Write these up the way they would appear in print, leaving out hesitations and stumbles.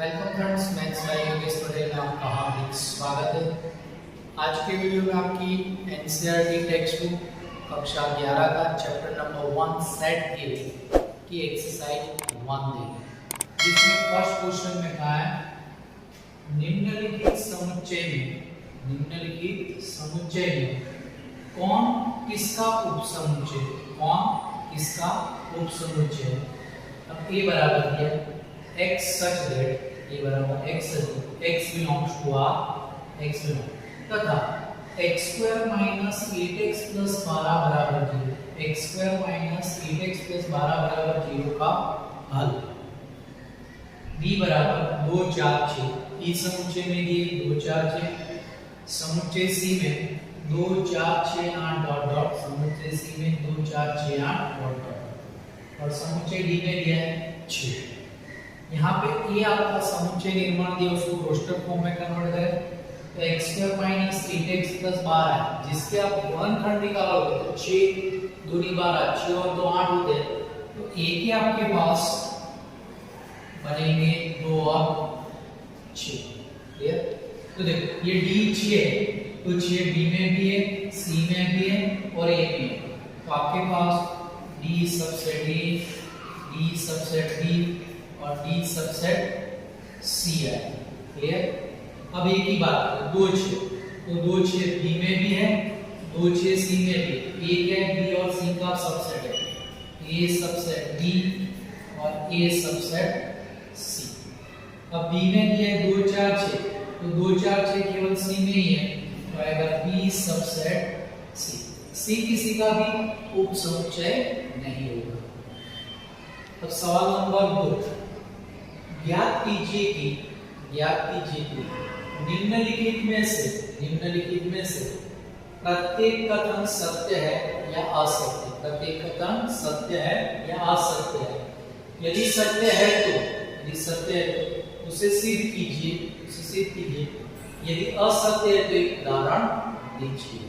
Welcome friends, maths by Yogesh Patel में आपका हार्दिक स्वागत है। आज के वीडियो में आपकी एनसीईआरटी टेक्स्ट बुक कक्षा 11 का चैप्टर नंबर 1 सेट थ्योरी की एक्सरसाइज 1 देंगे, जिसमें फर्स्ट क्वेश्चन में कहा है निम्नलिखित समुच्चय में कौन किसका उपसमुच्चय है। अब ए बराबर दिया x such that a बराबर x belongs to R x belongs तथा x square minus 8x plus 12 बराबर 0 x square minus 8x plus 12 बराबर 0 का हल। b बराबर 2 4 6 ई समुच्चय में दिए 2 4 6, समुच्चय c में 2 4 6 8 डॉट डॉट, समुच्चय c में 2 4 6 8 डॉट डॉट और समुच्चय d में दिया है 6। यहाँ पे ये आपका समुच्चय निर्माण दिया, उसको कोष्ठक फॉर्म में कन्वर्ट करें तो x square minus 8x plus 12 है, जिसके आप गुणनखंड निकालोगे तो 6 दूनी 12, 6 और 2 8 होते हैं, तो a के आपके पास बनेंगे 2 और 6। क्लियर? तो देखो ये d 6 है तो 6 b में भी है, c में भी है और a में है, तो आपके पास d subset a, d subset b और d सबसेट c है। क्लियर? अब एक ही बात है 2 6 तो 2 6 b में भी है, 2 6 c में भी है, एक है b और c का सबसेट है, a सबसेट b और a सबसेट c। अब b में भी है 2 4 6 तो 2 4 6 केवल c में ही है, तो आएगा b सबसेट c। c किसी का भी उपसमुच्चय नहीं होगा। अब सवाल नंबर 2, ज्ञात कीजिए कि निम्नलिखित में से प्रत्येक कथन सत्य है या असत्य। प्रत्येक कथन सत्य है या असत्य है। यदि सत्य है तो उसे सिद्ध कीजिए। यदि असत्य है तो एक उदाहरण दीजिए।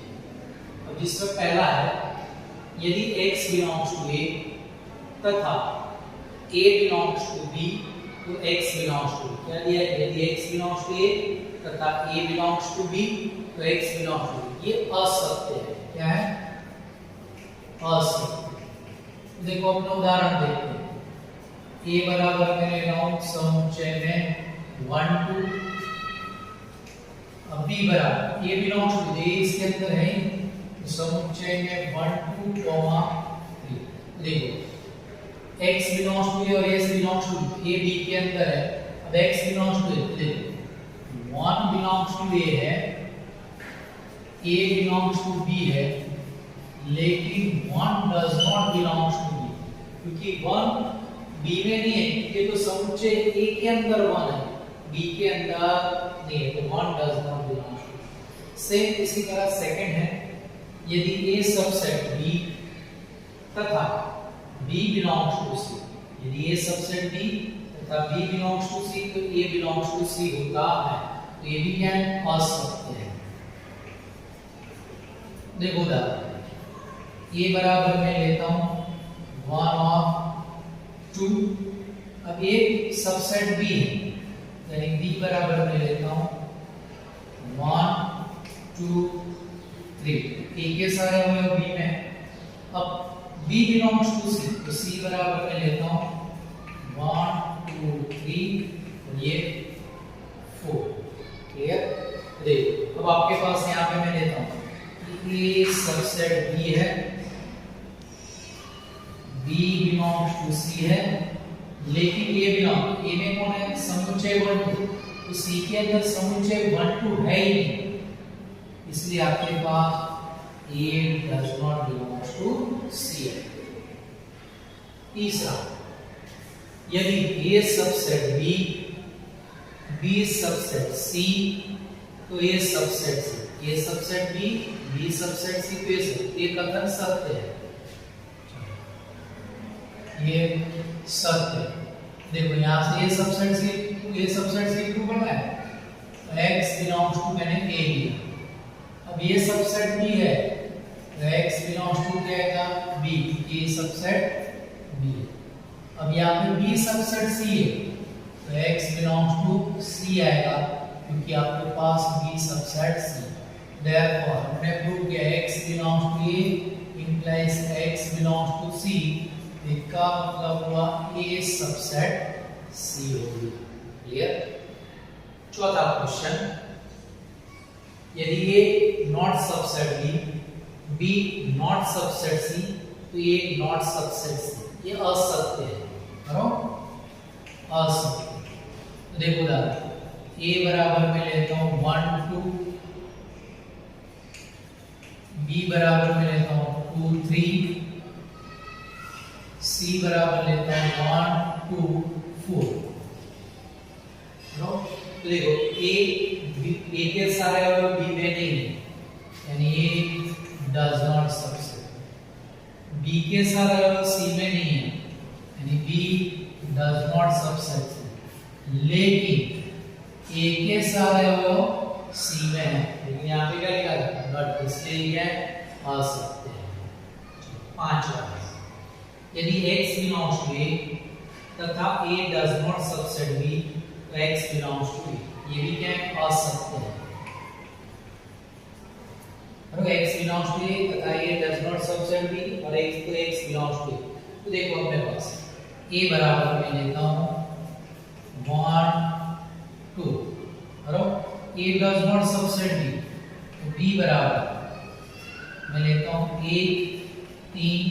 अब जिसमें पहला है यदि x belongs to a तथा a belongs to b तो x belongs to क्या दिया है? यदि x belongs to a तथा a belongs to b तो x belongs to b। ये असत्य है। क्या है? असत्य। देखो अपना उदाहरण देखते हैं। a बराबर मैं ले रहा हूं समुच्चय में 1 2, अब b बराबर a belongs to a इसके अंदर है तो समुच्चय में 1 2 3। देखो x belongs to a और s belongs to a b के अंदर है। अब x belongs to a देखो 1 belongs to a है, a belongs to b है, लेकिन 1 does not belongs to b, क्योंकि 1 b में नहीं है, ये तो समुच्चय a के अंदर 1 है, b के अंदर नहीं है, तो 1 does not belongs to b। Same इसी तरह सेकंड है यदि a सबसेट b तथा b belongs to c। यदि a सबसेट b तथा b belongs to c तो a belongs to c होता है, तो ये भी क्या है? असत्य है। देखो उदाहरण a बराबर मैं लेता हूं 1 और 2। अब a सबसेट b है, यानी b बराबर मैं लेता हूं 1 2 3। a के सारे अवयव b में। अब b belongs to c तो c बराबर मैं लेता हूं 1 2 3 और ये 4। क्लियर? देखो अब आपके पास यहाँ पे मैं लेता हूं a सबसेट b है, b belongs to c है, लेकिन a में कौन है? समुच्चय 1 2, तो c के अंदर समुच्चय 1 2 है ही नहीं, इसलिए आपके पास a does not belongs to c है। तीसरा यदि a सबसेट b सबसेट c तो a सबसेट c, a सबसेट b सबसेट c तो ये कथन सत्य है। ये सत्य। देखो यहाँ से a सबसेट c प्रूव करना है, x belongs to मैंने a लिया। अब ये सबसेट b है तो x belongs to क्या आएगा? b, a सबसेट b। अब यहाँ पे b सबसेट c है तो x बिलोंग्स टू C आएगा क्योंकि आपके पास B सबसेट C। देयरफॉर हमने प्रूव किया x belongs to A implies x belongs to C। इसका मतलब हुआ A सबसेट C होगी। क्लियर। चौथा क्वेश्चन, यदि A not subset B not subset C तो ये नॉट सबसेट C, ये असत्य है। करो असत्य। तो देखो दादा A बराबर में लेता हूं 1 2, B बराबर में लेता हूं 2 3, C बराबर लेता हूं 1 2 4। तो देखो A के सारे अवयव B में नहीं है, यानी A does not subset. B के सारे अवयव C में नहीं है, यानी B डज नॉट सबसेट। लेकिन A के सारे अवयव C में है, लेकिन यहाँ पे क्या लिखा है नॉट, इसलिए यह असत्य है। पांचवा, यदि x बिलोंग्स टू A तथा A does not subset B तो x बिलोंग्स टू A, ये भी क्या है असत्य है। और x बिलोंग्स टू A तथा A does not subset B और x तो x बिलोंग्स टू A। तो देखो अपने पास A बराबर में लेता हूं 1 2 और A does not subset B तो B बराबर मैं लेता हूं 1 3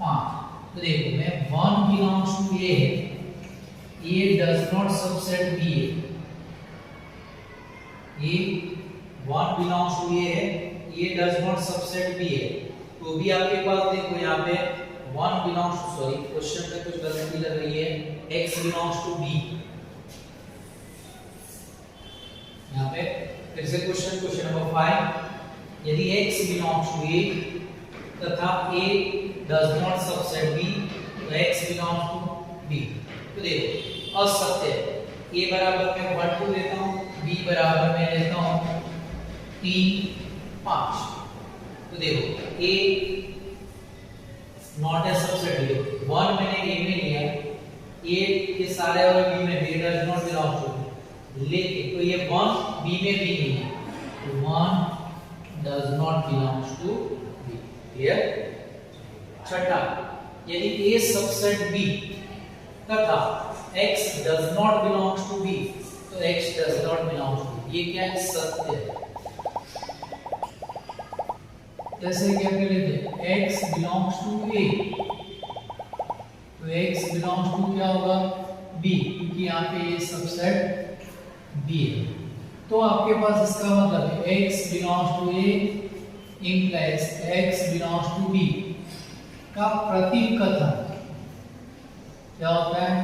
5। तो देखो मैं 1 बिलोंग्स टू A है, A does not subset B है। A 1 बिलोंग्स टू A है, A does not subset B है। तो भी आपके पास देखो यहाँ पे 1 बिलोंग्स टू, सॉरी क्वेश्चन में कुछ गलती लग रही है, x बिलोंग्स टू B। यहाँ पे फिर से क्वेश्चन नंबर 5, यदि x बिलोंग्स टू A तथा A does not subset B तो x बिलोंग्स टू B। तो देखो असत्य है। A बराबर में 1 2 लेता हूं, B बराबर में लेता हूं 3 5। तो देखो A नॉट ए सबसेट, 1 मैंने A में लिया, A के सारे अवयव B में, B does not belong to, लेकिन तो ये 1 B में भी नहीं है, तो 1 does not belongs to B। Clear. छठा, यदि A सबसेट B तथा x does not belongs to B तो x does not belongs to, ये क्या है सत्य है। जैसे क्या कर लेते x बिलोंग्स टू A तो x बिलोंग्स टू क्या होगा B, क्योंकि यहाँ पे ये सबसेट B है। तो आपके पास इसका मतलब है x belongs to A implies x belongs to B का प्रतिकथन क्या होता है,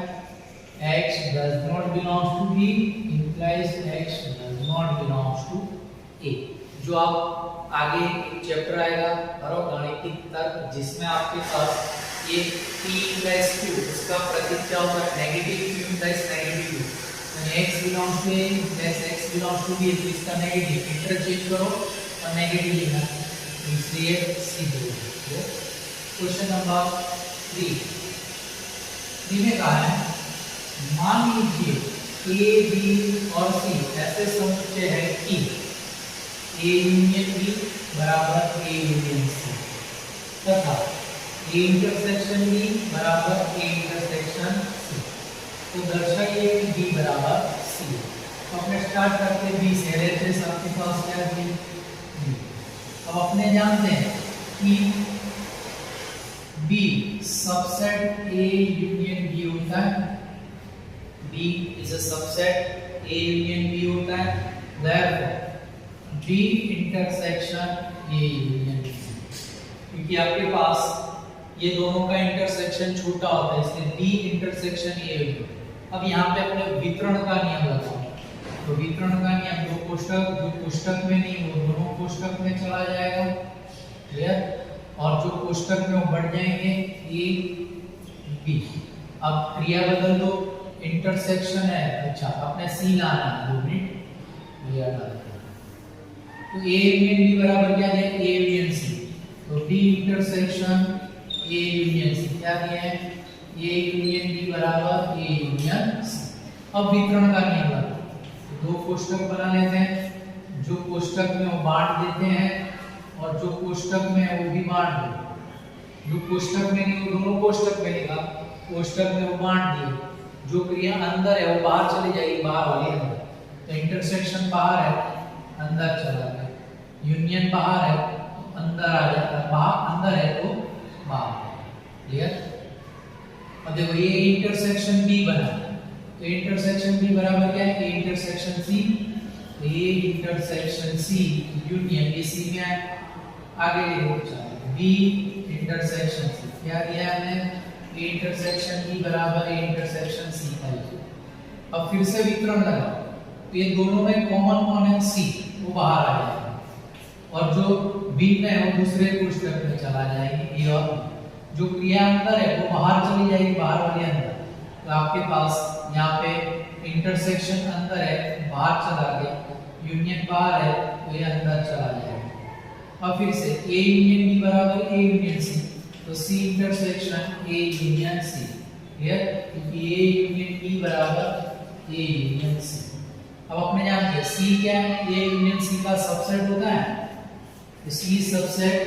x does not belongs to B implies x does not belongs to A। जो आप आगे एक चैप्टर आएगा गाणितिक तर्क, जिसमें आपके पास ये P implies Q, इसका प्रतीक क्या होता है negative, Q implies negative Q, यानी x belongs to A implies x belongs to B, तो इसका नेगेटिव इंटरचेंज करो और नेगेटिव लिखना, इसलिए C बोलो। क्वेश्चन नंबर 3 में कहा है, मान लीजिए A B और C ऐसे समुच्चय है कि A यूनियन B बराबर A यूनियन C तथा A इंटरसेक्शन B बराबर A इंटरसेक्शन C। तो दर्शाइए कि B बराबर C। तो अपने स्टार्ट करते B से, रेफरेंस आपके पास क्या है B। अब अपने जानते हैं कि B subset A union B होता है, B is a subset A union B होता है, therefore B intersection A union B, क्योंकि आपके पास ये दोनों का इंटरसेक्शन छोटा होता है इसलिए B इंटरसेक्शन A union। अब यहाँ पे अपने वितरण का नियम लगाओ, तो वितरण का नियम जो कोष्ठक में नहीं वो दोनों कोष्ठक में चला जाएगा। क्लियर। और जो कोष्ठक में वो बढ़ जाएंगे A B। अब क्रिया बदल दो, इंटरसेक्शन है, अच्छा अपने C लाना है, 2 मिनट ये डाल दो। तो A यूनियन B बराबर क्या है A यूनियन C, तो B intersection A union C क्या दिया है A यूनियन B बराबर A यूनियन C। अब विकर्ण का नियम लगाओ। दो कोष्टक बना लेते हैं, जो कोष्टक में वो बांट देते हैं और जो कोष्टक में है वो भी बांट दो। जो कोष्टक में नहीं वो दोनों कोष्टक में लिखा, कोष्टक में वो बांट दिए। जो क्रिया अंदर है वो बाहर चली जाएगी, बाहर वाली अंदर। तो इंटरसेक्शन बाहर है, अंदर चला गया। यूनियन बाहर है, अंदर आ जाता है। बाहर अंदर है तो बाहर। क्लियर? अब देखो ये इंटरसेक्शन बी बना, तो इंटरसेक्शन बी बराबर क्या है? A intersection C. A intersection C union B C में है। आगे लिखो चलो बी इंटरसेक्शन सी। क्या दिया हमने? ए इंटरसेक्शन बी बराबर ए इंटरसेक्शन सी का। अब फिर से विकर्ण लगाओ, तो ये दोनों में कॉमन कौन है? सी, वो बाहर आ जाएगा और जो बी में है वो दूसरे कोष्टक में चला जाएगी। ए और जो क्रिया अंदर है वो बाहर चली जाएगी, बाहर वाले अंदर। तो आपके पास यहाँ पे इंटरसेक्शन अंदर है, बाहर चला गया। यूनियन बाहर है तो ये अंदर चला जाएगा। अब फिर से ए यूनियन बी बराबर ए यूनियन सी, तो C intersection A union C. Clear? क्योंकि ए यूनियन बी बराबर ए यूनियन सी। अब अपने जानते हैं सी क्या है? ए यूनियन सी का सबसेट होता है, तो सी सबसेट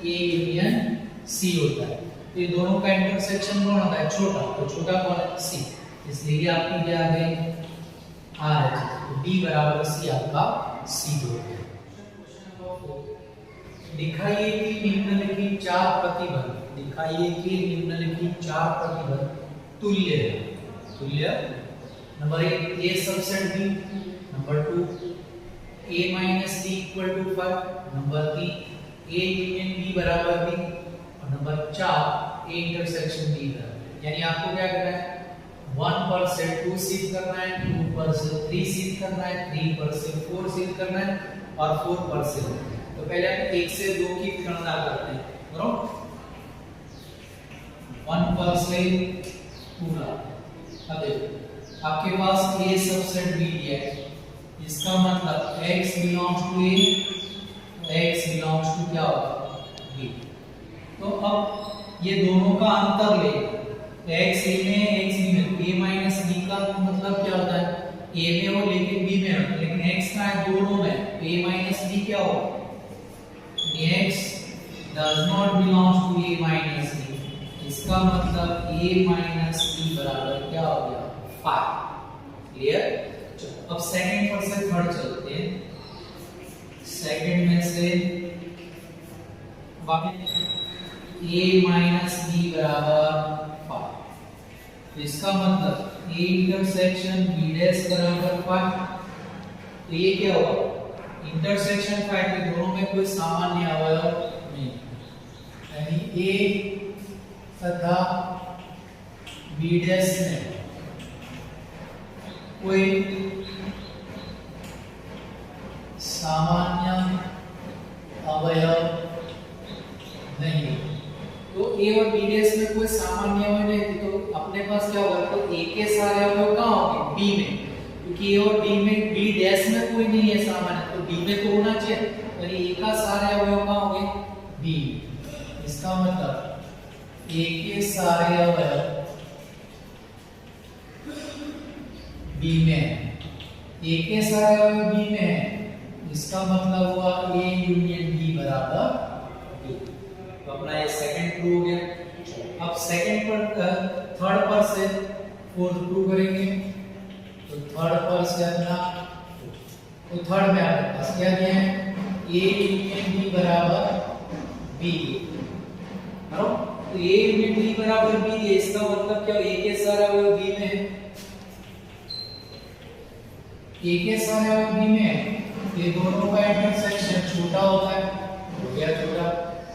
ए यूनियन सी होता है। तो ये दोनों का इंटरसेक्शन कौन होता है? छोटा। तो छोटा कौन है? सी। इसलिए आपकी क्या आ गई? R H. तो डी बराबर सी आपका सी हो गया। दिखाइए कि निम्नलिखित चार प्रतिबंध, दिखाइए कि निम्नलिखित चार प्रतिबंध तुल्य है। तुल्य number 1 A subset B, number 2 a minus b equal to 5, number 3 a union b बराबर b और नंबर 4 a intersection b बराबर। यानी आपको क्या करना है? 1 पर से 2 सिद्ध करना है, 2 पर से 3 सिद्ध करना है, 3 पर से 4 सिद्ध करना है और 4 पर से। तो पहले हम 1 से 2 की गणना करते हैं। करो 1 पर से पूरा। अब देखो आपके पास a सबसेट b दिया है, इसका मतलब x belongs to a, x belongs to क्या होगा? b। तो अब ये दोनों का अंतर ले, x a में x b में, a minus b का मतलब क्या होता है? a में हो लेकिन b में हो, लेकिन x का है दोनों में, a minus b क्या हो? x does not belongs to a minus b। इसका मतलब a minus b बराबर क्या हो गया? 5। क्लियर? अब सेकंड पर से थर्ड चलते हैं। सेकंड में से a minus b बराबर 5। तो इसका मतलब a इंटरसेक्शन b डैश बराबर 5। तो ये क्या होगा? इंटरसेक्शन 5 के दोनों में कोई सामान्य अवयव नहीं, यानी a तथा b डैश में कोई सामान्य अवयव नहीं। तो a और b डैश में कोई सामान्य अवयव नहीं, तो अपने पास क्या होगा? तो a के सारे अवयव कहाँ होंगे? b में, क्योंकि a और b में b डैश में कोई नहीं है सामान्य, तो b में तो होना चाहिए। तो a का सारे अवयव कहाँ होंगे? b। इसका मतलब a के सारे अवयव b में है, a के सारे अवयव b में है, इसका मतलब हुआ a यूनियन b बराबर b। तो अपना ये सेकंड प्रूव हो गया। अब सेकंड पर थर्ड पर से फोर्थ प्रूव करेंगे। तो थर्ड पर से अपना, तो थर्ड में हमारे पास क्या दिया है? a यूनियन b बराबर b। तो a यूनियन b बराबर b है, इसका मतलब क्या? a के सारे अवयव b में है, a के सारे अवयव b में है। ये दोनों का इंटरसेक्शन छोटा होता है, हो गया छोटा।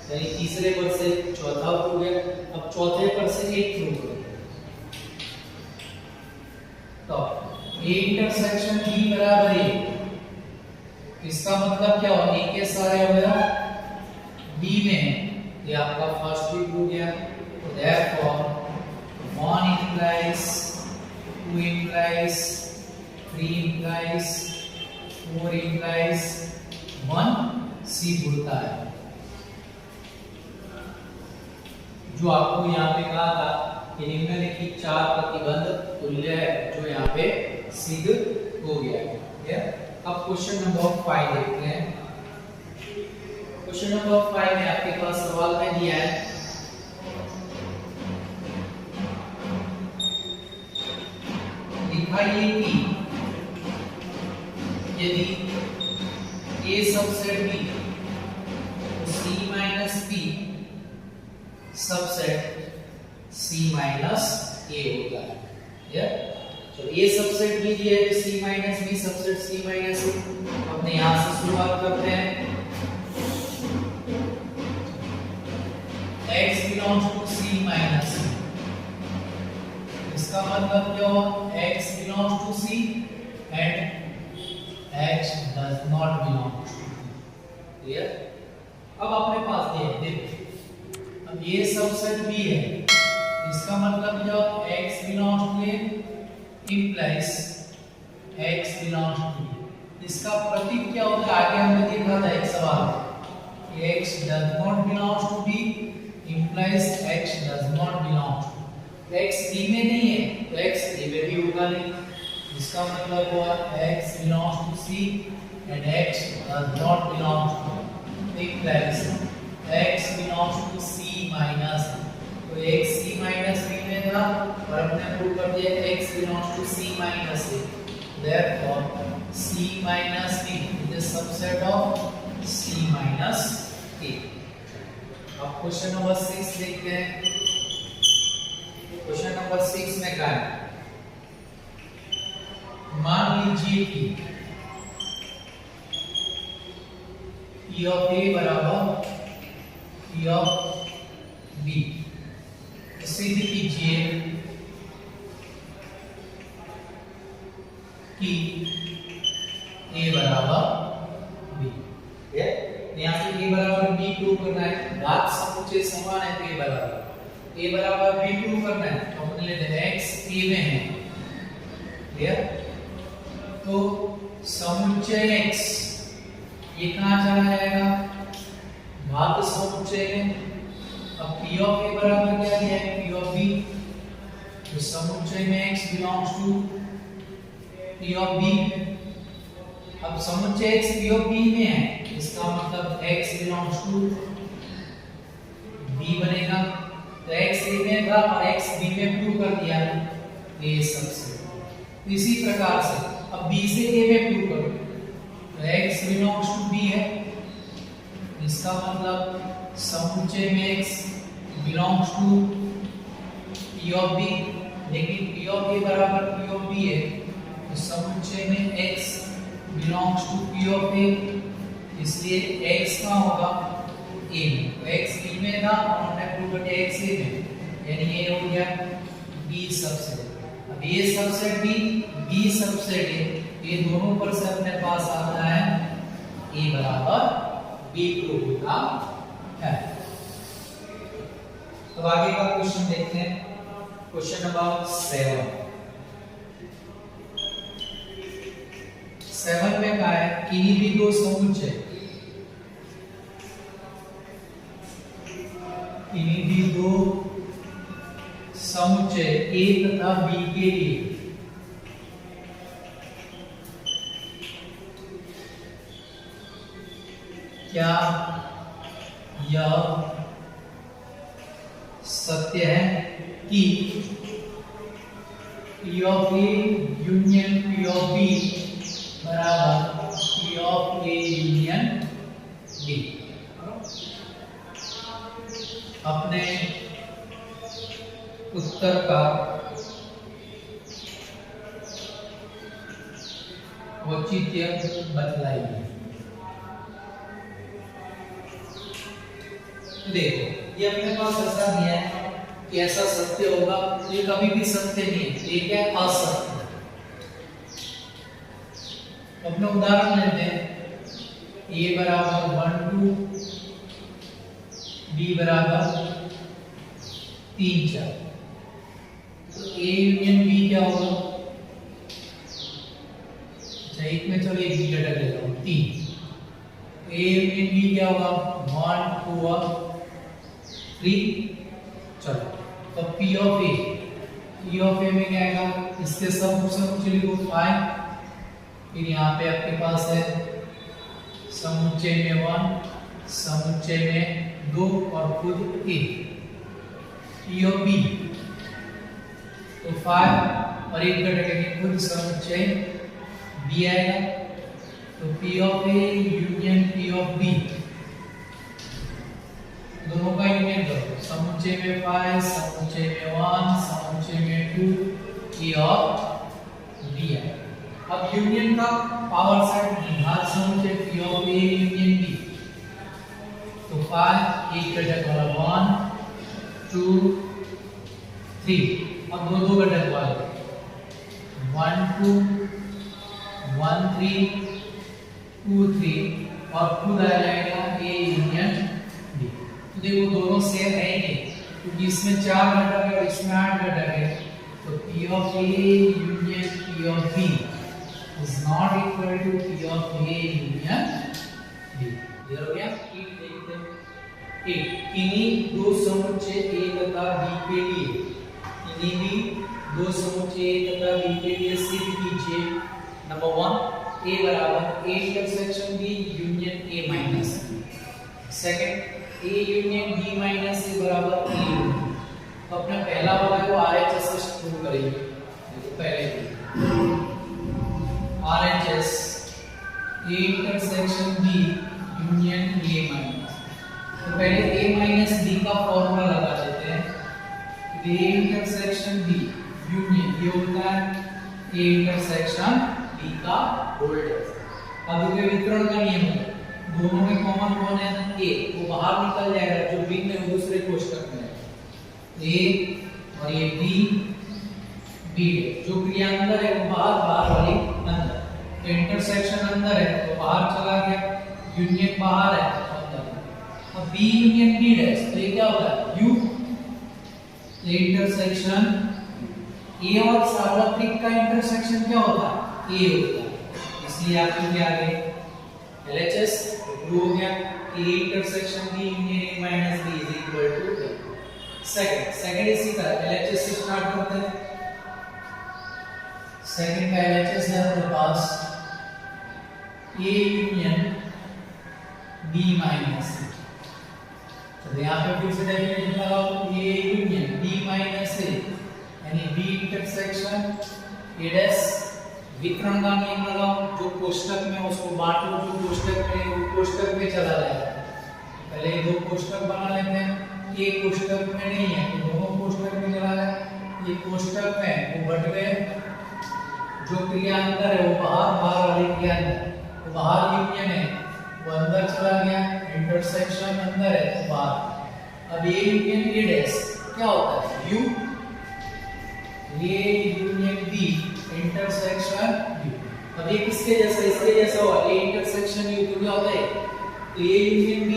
यानी तीसरे पर से चौथा हो गया। अब चौथे पर से एक प्रूव करो। तो a इंटरसेक्शन b बराबर a, इसका मतलब क्या हुआ? a के सारे अवयव b में है, ये आपका फर्स्ट प्रूव हो गया। तो therefore 1 implies 2 implies 3 implies 4 implies 1 C जुड़ता है। जो आपको यहाँ पे कहा था ये निम्नलिखित चार प्रतिबंध तुल्य है, जो यहाँ पे सिद्ध हो गया है। ठीक है, अब क्वेश्चन नंबर 5 देखते हैं। क्वेश्चन नंबर 5 में आपके पास सवाल में दिया है दिखाइए कि यदि A सबसेट B C minus B subset C minus A होता है। या तो A सबसेट B दिया है, C minus B subset C minus A। अपने यहां से शुरुआत करते हैं। X belongs to C minus C, इसका मतलब क्या हुआ? X belongs to C and X does not belong to C। Clear? अब अपने पास ये देखो, अब ये सबसेट B है, इसका मतलब क्या? X belongs to A implies X belongs to B। इसका प्रतीक क्या होता है? आगे हमने देखा था एक सवाल, X does not belong to B implies X does not belong to, तो X B में नहीं है तो X A में भी होगा नहीं, इसका मतलब हुआ X belongs to C and X does not belong to, implies X belongs to C minus, तो X C minus B में था और अपने प्रूव कर दिया X belongs to C minus A, therefore C minus B is a subset of C minus A। अब question number 6 देखते हैं। क्वेश्चन नंबर 6 में क्या है? मान लीजिए कि P of A बराबर P of B, सिद्ध कीजिए कि A बराबर B। यहाँ से A बराबर B प्रूव करना है, घात समुच्चय समान है तो A बराबर B प्रूव करना है, तो अपने लेते हैं X A में है। क्लियर? तो समुच्चय X ये कहाँ चला जाएगा? घात समुच्चय में। अब P of A बराबर क्या दिया है? P of B, तो समुच्चय में X belongs to P of B। अब समुच्चय X P of B में है, इसका मतलब X belongs to B बनेगा, तो X A में था और X B में प्रूव कर दिया A सबसेट। इसी प्रकार से अब B से A में प्रूव करो, तो X belongs to B है, इसका मतलब समुच्चय में X belongs to P of B, लेकिन P of A बराबर P of B है, तो समुच्चय में X belongs to P of A, इसलिए X का होगा A में, तो X B में था और हमने प्रूव कर दिया X A में, यानी ये हो गया B सबसेट। अब ये सबसेट B सबसेट A, ये दोनों पर से अपने पास आता है A बराबर B प्रूव होता है। तो आगे का क्वेश्चन देखते हैं। क्वेश्चन नंबर 7 में क्या है? किन्हीं भी दो समुच्चय, किन्हीं भी दो समुच्चय A तथा B के लिए क्या यह सत्य है कि P of A union P of B बराबर P of A union B? अपने उत्तर का औचित्य बतलाइए। देखो ये अपने पास ऐसा दिया है कि ऐसा सत्य होगा, ये कभी भी सत्य नहीं है, ये क्या है? असत्य। अपने उदाहरण लेते हैं, A बराबर 1 2, B बराबर 3 4, तो A यूनियन B क्या होगा? अच्छा एक में चलो एक B घटक लेता हूँ 3, A यूनियन B क्या होगा? 1 2 और 3, चलो तो P ऑफ ए में क्या आएगा, इसके समुच्चय लिखो 5, फिर यहाँ पे आपके पास है समुच्चय में 1, समुच्चय में 2 और खुद ए। P ऑफ बी तो 5 और एक घटक है खुद समुच्चय बी आएगा, तो P of A union P of B, दोनों का यूनियन करो, समुच्चय में 5, समुच्चय में 1, समुच्चय में 2, P ऑफ बी है। अब यूनियन का पावर सेट घात समुच्चय P of A union B, तो 5 एक घटक वाला 1 2 3, अब दो घटक वाले 1 2 1 3 2 3 और खुद आ जाएगा ए यूनियन बी। तो देखो दोनों सेम है ही नहीं, क्योंकि इसमें 4 घटक है और इसमें 8 घटक है, तो P of A union P of B is not equal to P of A union B। Clear हो गया? देखते हैं किन्हीं दो समुच्चय A तथा B के लिए, किन्हीं भी दो समुच्चय A तथा B के लिए सिद्ध कीजिए। नंबर 1 A बराबर A intersection B union A minus. Second A union B minus A बराबर A यूनियन। तो अपना पहला वाला है वो RHS से शुरू करेंगे। देखो पहले RHS A intersection B union A minus. तो पहले A माइनस B का फॉर्मूला लगा देते हैं। A इंटरसेक्शन B यूनियन ये होता है A इंटरसेक्शन B का वोल्टेज। अब ये वितरण का नियम है, दोनों में कॉमन कौन है A, वो बाहर निकल जाएगा, जो भिन्न है वो दूसरे कोष्ठक में है। A और ये B जो क्रिया अंदर है वो बाहर वाली अंदर, तो इंटरसेक्शन अंदर है तो बाहर चला गया, यूनियन बाहर है अंदर। अब B यूनियन B डैश, तो ये क्या होता है U, इंटरसेक्शन A और सार्वत्रिक का इंटरसेक्शन क्या होता है A होता है, इसलिए आपको क्या आ गया LHS हो गया A intersection B union A minus B is equal to A। Second इसी का LHS से स्टार्ट करते हैं। सेकंड का LHS है अपने पास A union B minus A। तो यहाँ पे फिर से डेफिनेशन लगाओ, A union B minus A यानी B इंटरसेक्शन A डैश, वितरण का नियम लगाओ, जो कोष्ठक में उसको बांटो, जो कोष्ठक में वो कोष्ठक में चला जाएगा। पहले दो कोष्ठक बना लेते हैं, एक कोष्ठक में नहीं है तो दोनों कोष्ठक में चला जाए, एक कोष्ठक में वो बट गए, जो क्रिया अंदर है वो बाहर वाली क्रिया अंदर, तो बाहर यूनियन है वो अंदर चला गया, इंटरसेक्शन अंदर है तो बाहर। अब A यूनियन A डैश क्या होता है U, A union B intersection U। अब ये किसके जैसा, इसके जैसा हुआ A इंटरसेक्शन U, तो क्या होता है A union B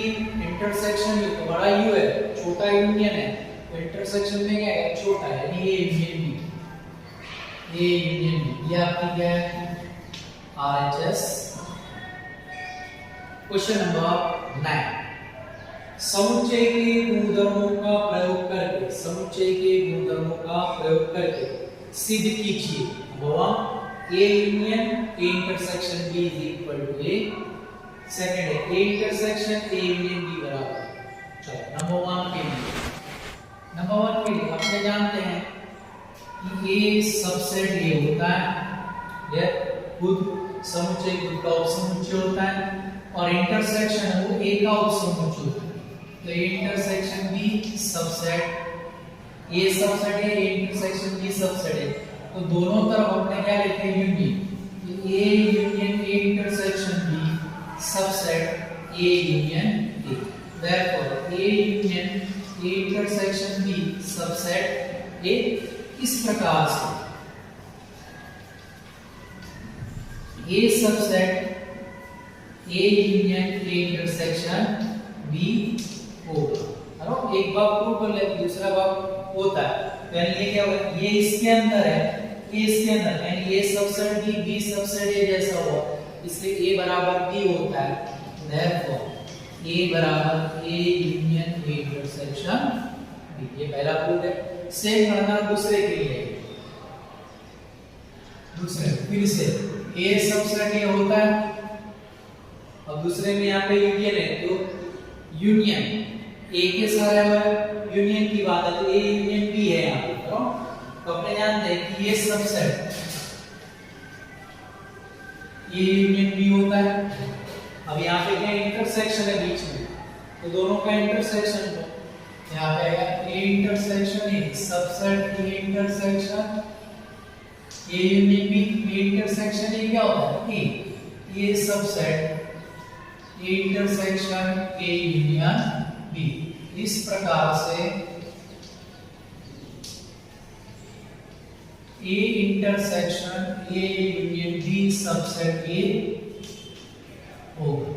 intersection U, तो बड़ा U है, छोटा यूनियन है, तो इंटरसेक्शन में क्या है छोटा है, यानी A union B, A union B। ये आपकी क्या है RHS। क्वेश्चन नंबर 9, समुच्चय के गुणधर्मों का प्रयोग करके, समुच्चय के गुणधर्मों का प्रयोग करके सिद्ध कीजिए। A union A intersection B is equal to A। Second है A intersection A union B बराबर। चलो नंबर 1 के लिए अपने जानते हैं कि A सबसेट A होता है, यह खुद समुच्चय खुद का उपसमुच्चय होता है, और इंटरसेक्शन वो A का उपसमुच्चय होता है। तो A intersection B subset, A subset है, A इंटरसेक्शन B सबसेट है, तो दोनों तरफ अपने क्या लेते हैं union, A union A intersection B subset A union A। Therefore A union A intersection B subset A इस प्रकार से A subset A union A intersection B होगा। है, एक भाग प्रूव कर ले, दूसरा भाग होता है, यानी ये क्या होगा, ये इसके अंदर है, ये इसके अंदर, यानी ये सबसेट B सबसेट A जैसा हुआ, इसलिए A बराबर B होता है। Therefore A बराबर A union A intersection B, ये पहला प्रूफ है। सेम गणना दूसरे के लिए, दूसरे फिर से ए सबसेट ए होता है और दूसरे में यहाँ पे यूनियन है, तो यूनियन ए के साथ है, यूनियन की बात है तो ए यूनियन बी है यहाँ पे। तो अपने ध्यान दें कि ये सबसेट ए यूनियन बी होता है। अब यहाँ पे क्या इंटरसेक्शन है बीच में, तो दोनों का इंटरसेक्शन हो, यहाँ पे आएगा A intersection A, subset A intersection A union B. A intersection A क्या होता है A subset A intersection A union B. इस प्रकार से A intersection A union B subset A होगा।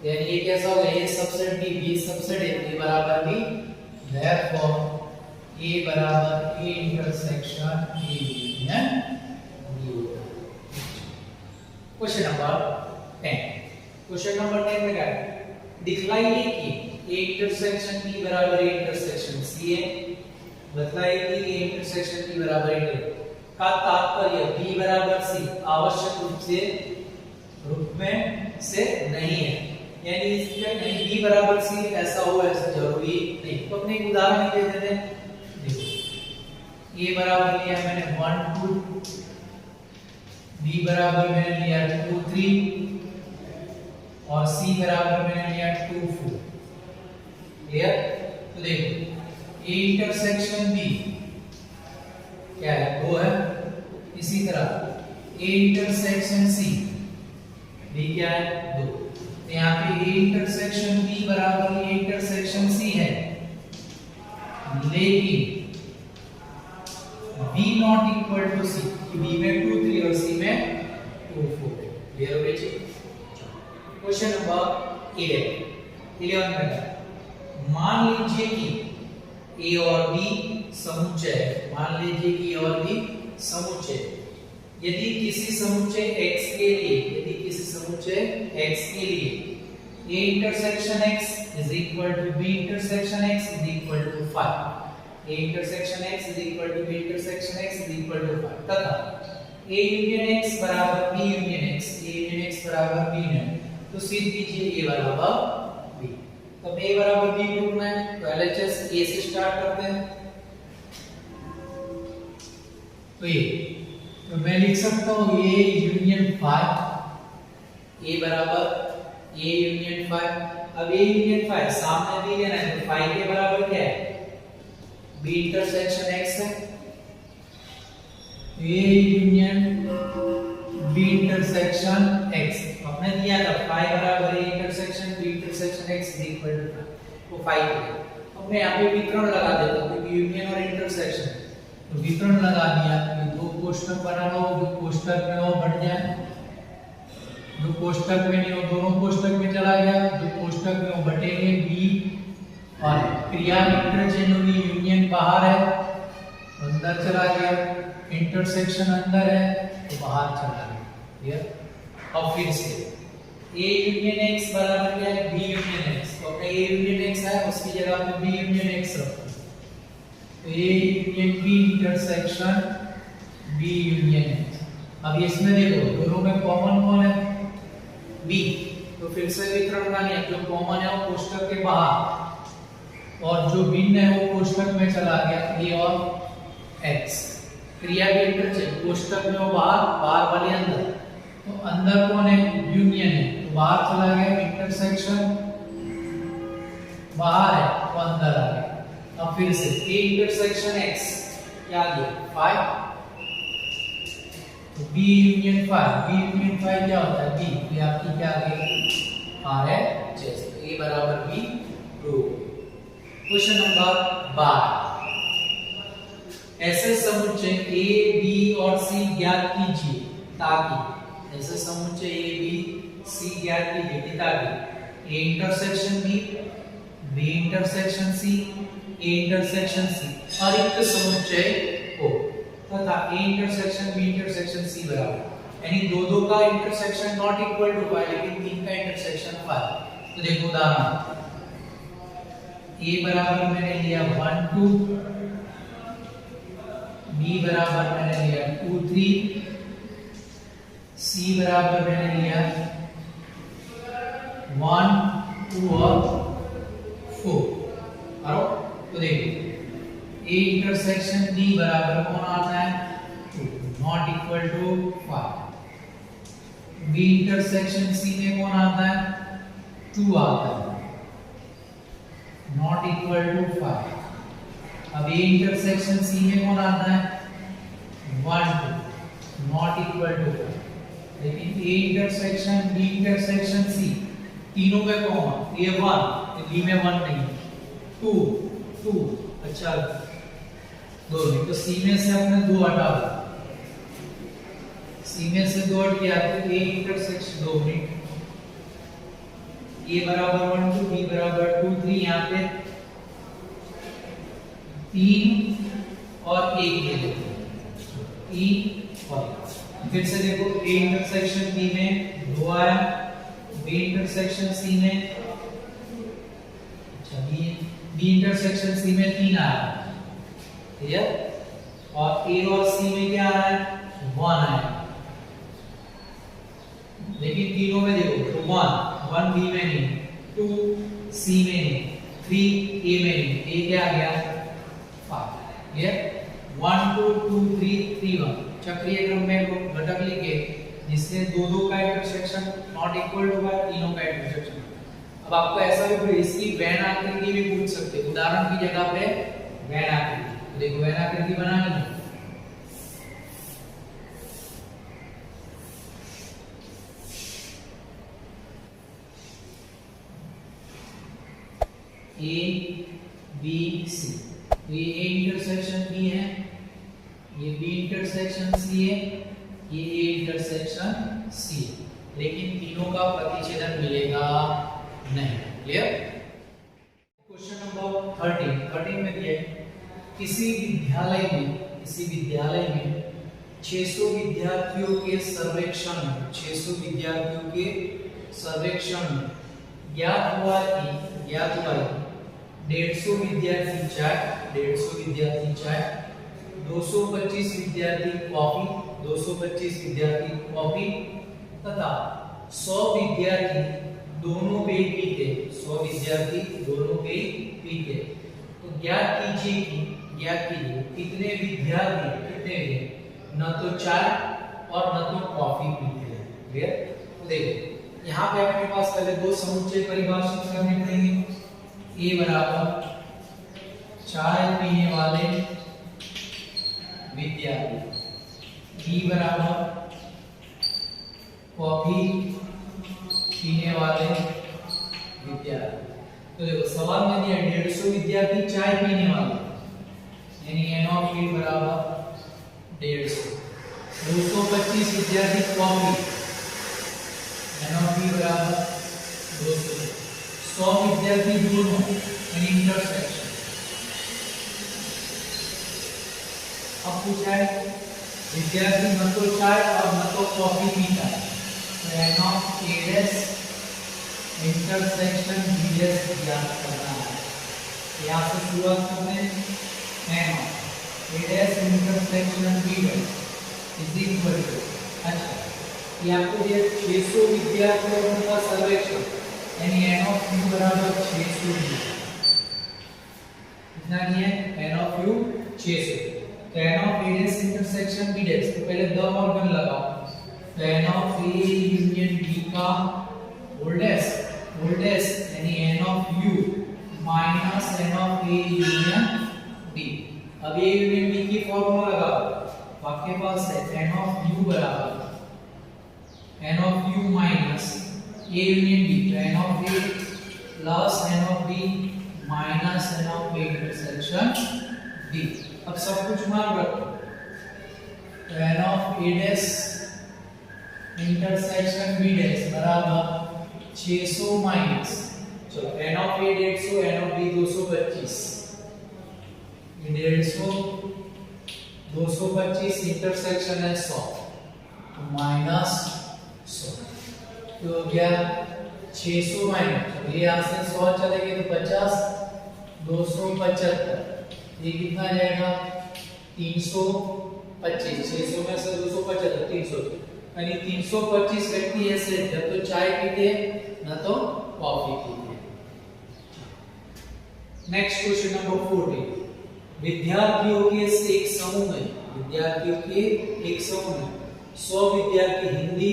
यानी ये कैसा होगा, A subset B subset A बराबर बी, देयरफॉर ए बराबर A intersection A union B. Question number 10। Question number 10 में क्या है, दिखलाइए कि ए इंटरसेक्शन बी बराबर ए इंटरसेक्शन सी है। बतलाइए कि ए इंटरसेक्शन बी बराबर ए का तात्पर्य बी बराबर सी आवश्यक रूप में से नहीं है, यानी इसमें नहीं बी बराबर सी ऐसा हो ऐसा जरूरी नहीं। तो अपने एक उदाहरण दे देते हैं। देखो ए बराबर लिया मैंने 1 2, बी बराबर मैंने लिया 2 3 और सी बराबर मैंने लिया 2 4। क्लियर? तो देखो ए इंटरसेक्शन बी क्या है, 2 है। इसी तरह ए इंटरसेक्शन सी बी क्या है, 2। तो यहाँ पे ए इंटरसेक्शन बी बराबर ए इंटरसेक्शन सी है, लेकिन B not equal to C, B में 2 3 और सी में 2 4 है। क्लियर हो गया जी? क्वेश्चन नंबर 11 में मान लीजिए कि ए और बी समुच्चय, मान लीजिए कि ए और बी समुच्चय, यदि किसी समुच्चय x के लिए, यदि किसी समुच्चय x के लिए a intersection x is equal to b intersection x is equal to 5, a intersection x is equal to b intersection x is equal to 5 तथा a यूनियन x बराबर b union x, a union x बराबर b union, तो सीध दीजिए a बराबर b। तो a बराबर b ढूंढना है, तो LHS a से स्टार्ट करते हैं। तो ये तो मैं लिख सकता हूं a यूनियन 5, a बराबर a यूनियन 5। अब a यूनियन 5 सामने भी लेना है, तो 5 के बराबर क्या है, b इंटरसेक्शन x है। a union b intersection x आपने दिया था, 5 बराबर a intersection b intersection x is equal to 5, तो 5 है। अब मैं यहाँ पे विकर्ण लगा देता हूँ, क्योंकि यूनियन और इंटरसेक्शन, तो विकर्ण लगा दिया। दो कोष्ठक बना लो, जो कोष्ठक में हो बढ़ जाए, जो कोष्ठक में नहीं हो दोनों कोष्ठक में चला गया, जो कोष्ठक में हो बटेंगे बी, और क्रिया इंटरचेंज होगी, यूनियन बाहर है अंदर चला गया, इंटरसेक्शन अंदर है तो बाहर चला गया। क्लियर? और फिर से a यूनियन x बराबर क्या है, b यूनियन x, तो अपने a यूनियन x है उसकी जगह पे b यूनियन x रखो, तो a union b intersection b union x। अब इसमें देखो दोनों में कॉमन कौन है, b, तो फिर से विकर्ण का नियम, जो कॉमन है वो कोष्ठक के बाहर और जो भिन्न है वो कोष्ठक में चला गया, a और x। क्रिया के इंटरचेंज, कोष्ठक में वो बाहर, बाहर वाले अंदर, तो अंदर कौन है, यूनियन है, तो बाहर चला गया, इंटरसेक्शन बाहर है तो अंदर आ गया। अब फिर से a इंटरसेक्शन x क्या दिया, 5, तो b यूनियन 5, b यूनियन 5 क्या होता है, b, ये आपकी क्या आ गई, r है, जैसे a बराबर b प्रूव। क्वेश्चन नंबर 12, ऐसे समुच्चय a b और c ज्ञात कीजिए ताकि, ऐसे समुच्चय a b c ज्ञात कीजिए ताकि a intersection b, b intersection c, a intersection c और एक समुच्चय हो तथा a intersection b intersection c बराबर, यानी दो का इंटरसेक्शन नॉट इक्वल टू 5 लेकिन तीन का इंटरसेक्शन 5। तो देखो उदाहरण, a बराबर मैंने लिया 1 2, B बराबर मैंने लिया 2 3, C बराबर मैंने लिया 1 2 और 4। तो देखिए A इंटरसेक्शन D बराबर कौन आता है 2, not equal to 5। B intersection C में कौन आता है 2 आता है, नॉट इक्वल टू 5। अब A इंटरसेक्शन C में कौन आता है 1 2, नॉट इक्वल टू 5। लेकिन A intersection B intersection C तीनों में कॉमन, A 1 B में 1 नहीं, 2 2। अच्छा दो नहीं, तो C में से हमने 2 हटा दिया, C में से 2 हट गया तो A इंटरसेक्शन 2 मिनट A बराबर 1 2, B बराबर 2 3, यहाँ पे 3 और 1 ले लेते हैं, 3 और फिर से देखो A इंटरसेक्शन B में 2 आया, B इंटरसेक्शन C में, अच्छा B इंटरसेक्शन C में 3 आया, ठीक है, और A और C में क्या आ रहा है 1 आया। लेकिन तीनों में देखो तो 1 B में नहीं, 2 C में नहीं, 3 A में नहीं, A क्या आ गया 5। ये 1 2 2 3 3 1 चक्रीय क्रम में घटक लिखे जिससे दो का इंटरसेक्शन नॉट इक्वल टू है तीनों का इंटरसेक्शन। अब आपको ऐसा भी इसकी वैन आकृति भी पूछ सकते हैं, उदाहरण की जगह पे वैन आकृति। तो देखो वैन आकृति बनानी है, A B C, ये A इंटरसेक्शन B है, ये B इंटरसेक्शन C है, ये A इंटरसेक्शन C है, लेकिन तीनों का प्रतिच्छेदन मिलेगा नहीं। क्लियर? क्वेश्चन नंबर 13 में दिया है किसी विद्यालय में 600 विद्यार्थियों के सर्वेक्षण में ज्ञात हुआ कि 150 विद्यार्थी चाय, 225 विद्यार्थी कॉफी तथा 100 विद्यार्थी दोनों पेय पीते। तो ज्ञात कीजिए कितने विद्यार्थी न तो चाय और न तो कॉफी पीते हैं। क्लियर? देखो यहाँ पे अपने पास पहले दो समुच्चय परिभाषित करने पड़ेंगे। A बराबर चाय पीने वाले विद्यार्थी, B बराबर कॉफी पीने वाले विद्यार्थी। तो देखो सवाल में दिया 150 विद्यार्थी चाय पीने वाले, यानी N ऑफ A बराबर 150। 225 विद्यार्थी कॉफी, N ऑफ B बराबर 200। 100 विद्यार्थी दोनों यानी इंटरसेक्शन। अब पूछा है विद्यार्थी न तो चाय और न तो कॉफी पीता है, तो N of A dash intersection B dash ज्ञात करना है। यहाँ से शुरुआत करते हैं। N of A dash intersection B dash is equal to, अच्छा ये आपको दिया 600 विद्यार्थियों का सर्वेक्षण, यानी N ऑफ U बराबर 600 कितना दिया है N ऑफ U 600। तो N of A dash intersection B dash, तो पहले द मॉर्गन लगाओ। तो N of A union B का होल डैश यानी N of U minus N of A union B। अब A यूनियन B की formula लगाओ, तो आपके पास है N ऑफ U बराबर N of U minus A union B, तो N of A plus N of B minus N of A intersection B। अब सब कुछ मान रखो, तो N of A dash intersection B dash बराबर 600 माइनस, चलो N of A 150, N of B 225, ये 150 225 इंटरसेक्शन है 100, तो माइनस 100, तो हो गया 600 माइनस, ये यहाँ से 100 चलेंगे तो 50, 275, ये कितना जाएगा 300 25, 600 में से 275 300, यानी 325 व्यक्ति ऐसे न तो चाय पीते हैं न तो कॉफी पीते हैं। नेक्स्ट क्वेश्चन नंबर 14, विद्यार्थियों के एक समूह में 100 विद्यार्थी हिंदी,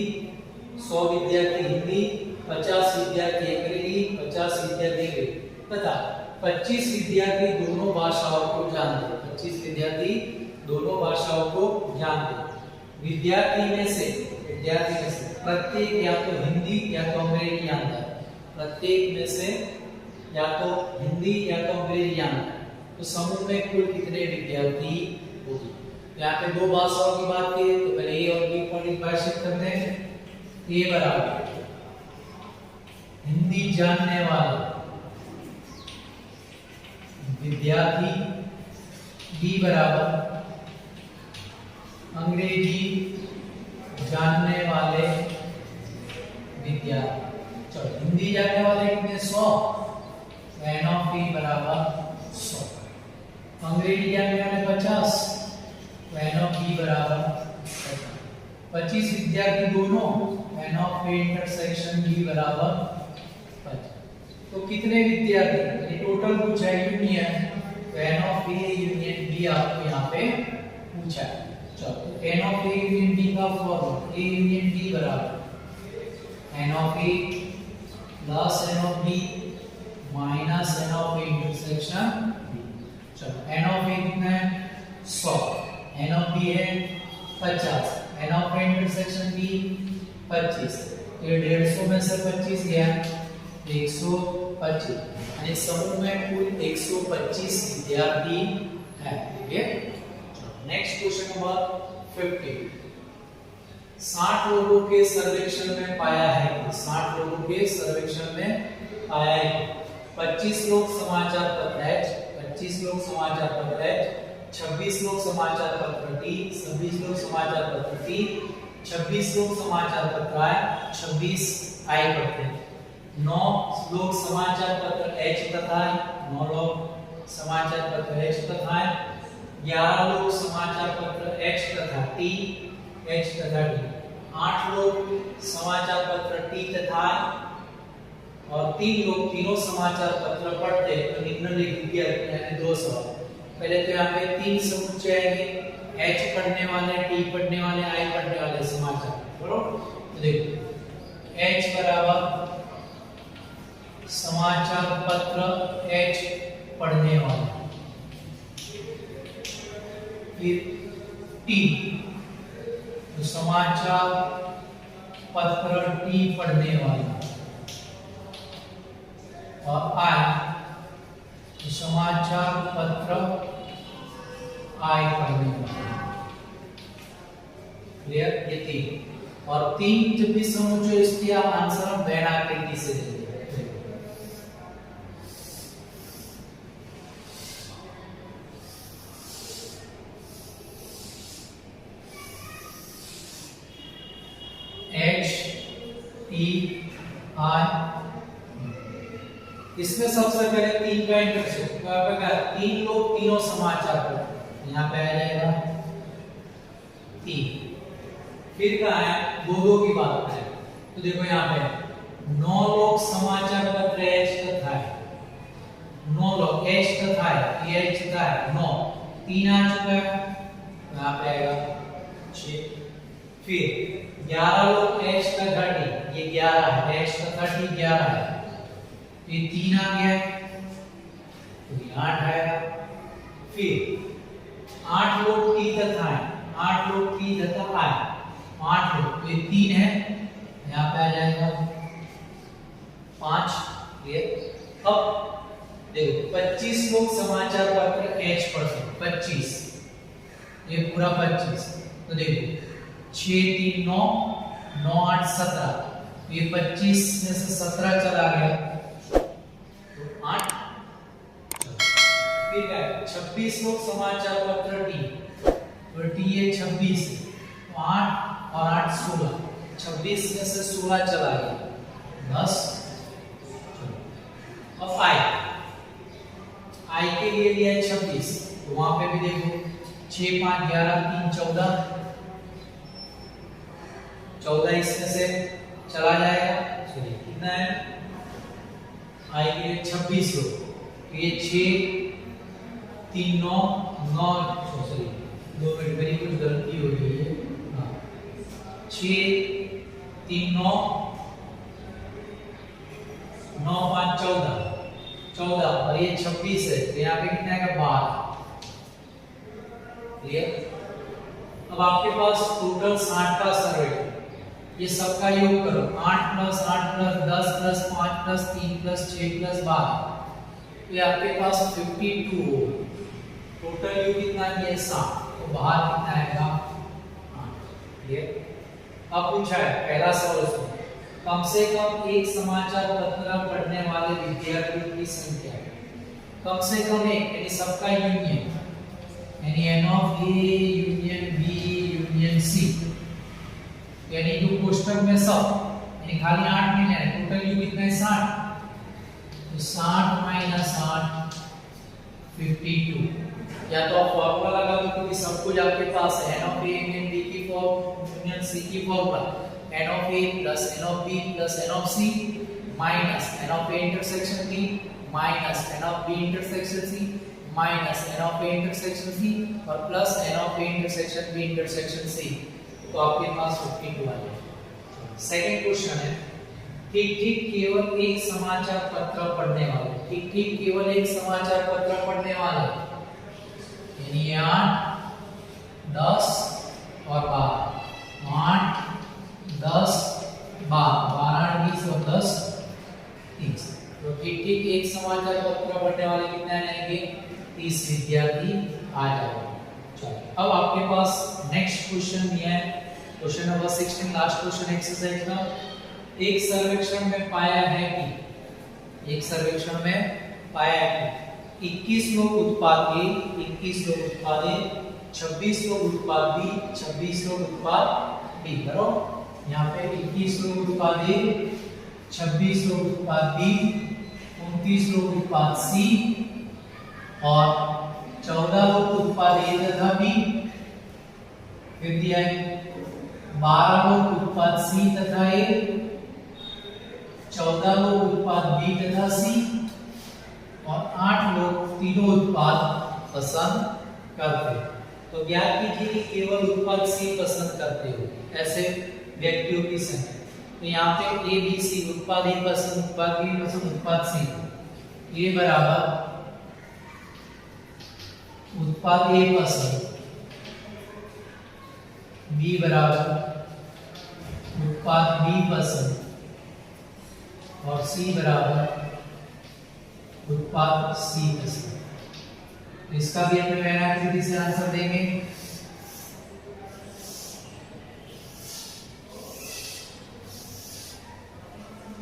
100 विद्यार्थी हिंदी, 50 विद्यार्थी अंग्रेजी, 50 विद्यार्थी तथा 25 विद्यार्थी दोनों भाषाओं को जानते हैं। 25 विद्यार्थी दोनों भाषाओं को जानते हैं। विद्यार्थी में से प्रत्येक या तो हिंदी या तो अंग्रेजी जानता है। प्रत्येक में से या तो हिंदी या तो अंग्रेजी जानता है। तो समूह में कुल कितने विद्यार्थी होंगे? यहाँ पे दो भाषाओं की बात की तो पहले ए और बी को परिभाषित करते हैं। ए बराबर हिंदी जानने वाले विद्यार्थी, बी बराबर अंग्रेजी जानने वाले विद्यार्थी। चलो हिंदी जानने वाले कितने? 100, n ऑफ e बराबर 100। अंग्रेजी जानने वाले 50, n ऑफ e बराबर 25 विद्यार्थी दोनों, n of a intersection b बराबर 50। तो कितने विद्यार्थी यानी टोटल पूछा है यूनियन, तो n of a union b आपको यहाँ पे पूछा है। चलो n of a union b का फॉर्मूला a यूनियन b बराबर n of a plus n of b minus n of a intersection b। चलो n ऑफ a कितना है? 100, n ऑफ b है 50, n of a intersection b 25। ये 150 में से 25 गया 125, यानी समूह में कुल 125 विद्यार्थी हैं। ठीक है। नेक्स्ट क्वेश्चन नंबर 15, 60 लोगों के सर्वेक्षण में पाया है, 60 लोगों के सर्वेक्षण में पाया है 25 लोग समाचार पत्र है, 25 लोग समाचार पत्र है, 26 लोग समाचार पत्र टी, 26 लोग समाचार पत्र टी, 26 लोग समाचार पत्र है, 26 आई पढ़ते हैं। 9 लोग समाचार पत्र एच तथा 9 लोग समाचार पत्र एच तथा 11 लोग समाचार पत्र एच तथा टी, एच तथा टी, 8 लोग समाचार पत्र टी तथा और 3 लोग तीनों समाचार पत्र पढ़ते हैं। तो निम्नलिखित विद्यार्थी यानी 2 सवाल। पहले तो यहाँ पे 3 समुच्चय आएंगे, एच पढ़ने वाले, टी पढ़ने वाले, आई पढ़ने वाले समाचार। बराबर। तो देखो एच बराबर समाचार पत्र एच पढ़ने वाले, फिर टी तो समाचार पत्र टी पढ़ने वाला, और आई तो समाचार पत्र आई पढ़ने वाला। क्लियर? ये 3 और 3 जब भी समझो इसकी आप आंसर हम वेन आकृति से देंगे। इसमें सबसे पहले 3 का इंटरसेक्ट, 3 लोग तीनों समाचार पत्र, यहाँ पे आ जाएगा 3। फिर कहा है 2 की बात करें तो देखो यहाँ पे 9 लोग समाचार पत्र एच तथा है, 9 लोग एच तथा है, ये एच तथा है 9, 3 आ चुका है, यहाँ पे आएगा 6। फिर 11 लोग एच तथा टी, ये 11 है, एच तथा टी 11 है, ये 3 आ गया, तो ये 8 आएगा। फिर 8 लोग टी तथा है, 8 लोग टी तथा आई, 8 लोग, तो ये 3 है, यहाँ पे आ जाएगा 5। क्लियर? अब देखो 25 लोग समाचार पत्र एच पढ़ सकते, 25, ये पूरा 25, तो देखो 6 3 9, 9 8 17, ये 25 में से 17 चला गया तो 8। फिर क्या है 26 लोग समाचार पत्र टी, तो टी है 26, तो 8 और 8 16, 26 में से 16 चला गया 10। अब आई के लिए लिया है 26, तो वहां पे भी देखो 6 6 5 11 3 14, 14 इसमें से चला जाएगा, चलिए कितना है आएंगे 26 लोग, तो ये 6 3 9 9, सॉरी 2 मिनट मेरी कुछ गलती हो गई है, हाँ 6 3 9 9 5 14 14 और ये 26 है, तो यहाँ पे कितना आएगा 12, क्लियर। अब आपके पास टोटल 60 का सर्वे, ये सबका योग करो, 8 + 8 + 10 + 5 + 3 + 6 + 12, तो ये आपके पास 52 हो, टोटल योग कितना है 7, तो बाहर कितना आएगा 8, ये। अब पूछा है पहला सवाल इसमें, कम से कम एक समाचार पत्र पढ़ने वाले विद्यार्थियों की संख्या, कम से कम एक यानी सबका यूनियन, यानी n of A union B union C, यानी जो कोष्ठक में सब, यानी खाली 8 नहीं लेना, टोटल यू कितना है 60, तो 60 - 8 52, या तो आप फॉर्मूला लगा दो क्योंकि सब कुछ आपके पास है, n of A union B की फॉर्म यूनियन C की formula n of A plus n of B plus n of C minus n of A intersection B minus n of B intersection C minus n of A intersection C और plus n of A intersection B intersection C, तो आपके पास 52 आ जाएगा। Second question है, ठीक ठीक केवल एक समाचार पत्र पढ़ने वाले, ठीक ठीक केवल एक समाचार पत्र पढ़ने वाले, यानी 8 10 और 12, 8 10 12 20 और 10 30, तो ठीक ठीक एक समाचार पत्र पढ़ने वाले कितने आ जाएंगे 30 विद्यार्थी आ जाएंगे। चलो अब आपके पास नेक्स्ट क्वेश्चन दिया है, question number 16, last question exercise का। एक सर्वेक्षण में पाया है कि 21 लोग उत्पाद ए, 21 लोग उत्पाद ए, 26 लोग उत्पाद बी, 26 लोग उत्पाद बी, करो यहाँ पे 21 लोग उत्पाद ए, 26 लोग उत्पाद बी, 29 लोग उत्पाद सी और 14 लोग उत्पाद ए तथा बी, फिर दिया है 12 लोग उत्पाद सी तथा ए, 14 लोग उत्पाद बी तथा सी और 8 लोग तीनों उत्पाद पसंद करते हैं। तो ज्ञात कीजिए कि केवल उत्पाद सी पसंद करते हो ऐसे व्यक्तियों की संख्या। तो यहाँ पे ए बी सी, उत्पाद ए पसंद, उत्पाद बी पसंद, उत्पाद सी, ये बराबर उत्पाद ए पसंद, बी बराबर उत्पाद बी पसंद और सी बराबर उत्पाद सी पसंद। इसका भी अपने मैन एक्टिविटी से आंसर देंगे।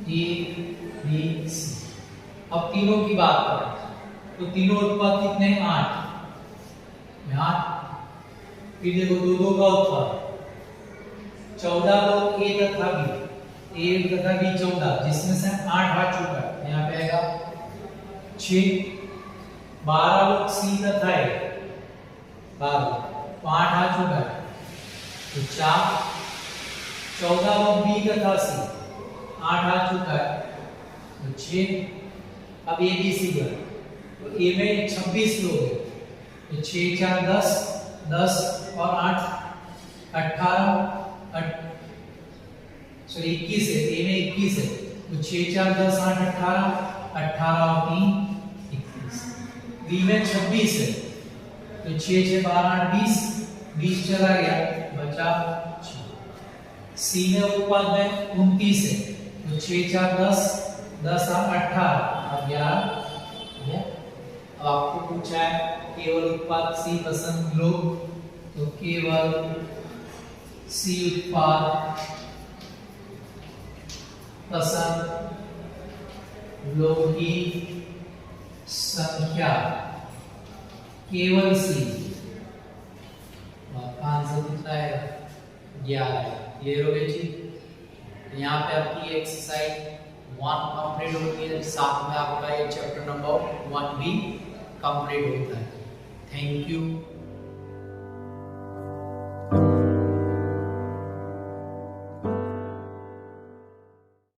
ए बी सी, अब तीनों की बात करें तो तीनों उत्पाद कितने हैं 8, फिर देखो दो का उत्पाद 14 लोग ए तथा बी, ए तथा बी 14, जिसमें से 8 आ चुका है, यहाँ पे आएगा 6, 12 लोग सी तथा ए, 12 तो 8 आ चुका है, तो 4, 14 लोग बी तथा सी, 8 आ चुका है, तो 6। अब ए बी सी पर, तो ए में 26 लोग हैं, तो 6 4 10, 10 और 8 18, सॉरी 21 है, ए में 21 है, तो 6 4 10 8 18, 18 और 3 21। बी में 26 है, तो 6 6 12 8 20, 20 चला गया, बचा 6। सी में उत्पाद में 29 है, तो 6 4 10, 10 8 18 और 11। अब आपको पूछा है केवल उत्पाद सी पसंद लोग, तो केवल सी उत्पाद पसंद लोगों की संख्या केवल सी, आंसर कितना है 11। क्लियर हो गई जी। यहाँ पे आपकी एक्सरसाइज 1 कंप्लीट होती है, साथ में आपका ये चैप्टर नंबर 1 भी कंप्लीट होता है। Thank you.